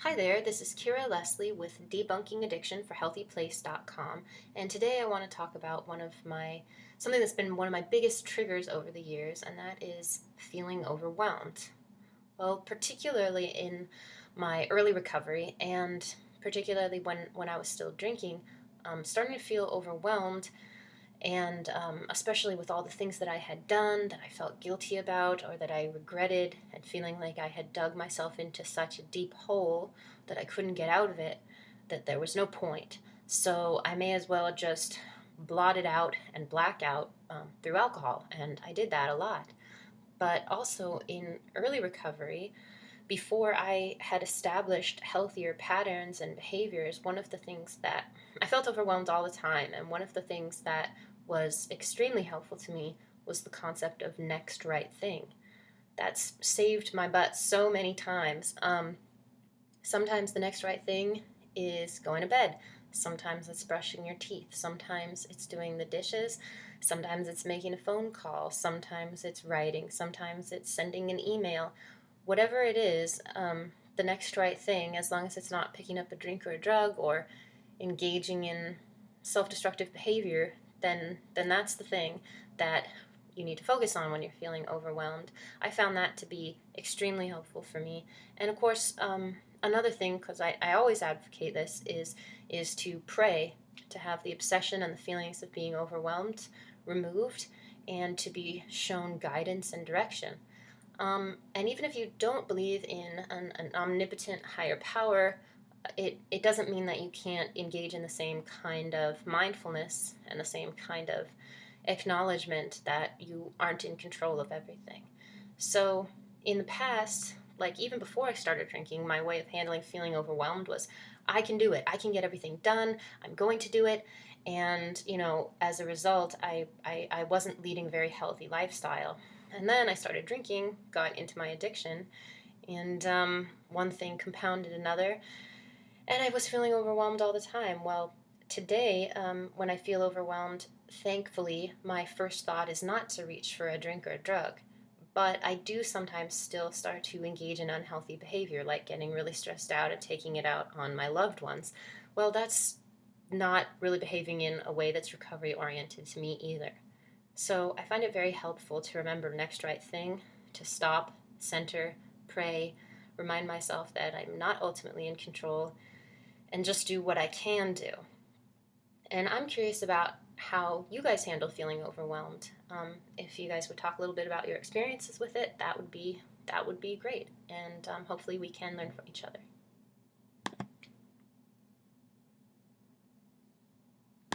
Hi there, this is Lesley with Debunking Addiction for HealthyPlace.com, and today I want to talk about something that's been one of my biggest triggers over the years, and that is feeling overwhelmed. Well, particularly in my early recovery, and particularly when I was still drinking, starting to feel overwhelmed, and especially with all the things that I had done that I felt guilty about or that I regretted, and feeling like I had dug myself into such a deep hole that I couldn't get out of it, that there was no point. So I may as well just blot it out and black out through alcohol, and I did that a lot. But also in early recovery, before I had established healthier patterns and behaviors, one of the things that I felt overwhelmed all the time, and one of the things that was extremely helpful to me was the concept of next right thing. That's saved my butt so many times. Sometimes the next right thing is going to bed. Sometimes it's brushing your teeth. Sometimes it's doing the dishes. Sometimes it's making a phone call. Sometimes it's writing. Sometimes it's sending an email. Whatever it is, the next right thing, as long as it's not picking up a drink or a drug or engaging in self-destructive behavior, then that's the thing that you need to focus on when you're feeling overwhelmed. I found that to be extremely helpful for me. And of course, another thing, because I always advocate this, is to pray, to have the obsession and the feelings of being overwhelmed removed, and to be shown guidance and direction. And even if you don't believe in an omnipotent higher power, it doesn't mean that you can't engage in the same kind of mindfulness and the same kind of acknowledgement that you aren't in control of everything. So in the past, like even before I started drinking, my way of handling feeling overwhelmed was, I can do it. I can get everything done. I'm going to do it. And, as a result, I wasn't leading a very healthy lifestyle. And then I started drinking, got into my addiction, and one thing compounded another, and I was feeling overwhelmed all the time. Well, today, when I feel overwhelmed, thankfully, my first thought is not to reach for a drink or a drug. But I do sometimes still start to engage in unhealthy behavior, like getting really stressed out and taking it out on my loved ones. Well, that's not really behaving in a way that's recovery oriented to me either. So I find it very helpful to remember next right thing, to stop, center, pray, remind myself that I'm not ultimately in control, and just do what I can do. And I'm curious about how you guys handle feeling overwhelmed. If you guys would talk a little bit about your experiences with it, that would be great. And hopefully we can learn from each other.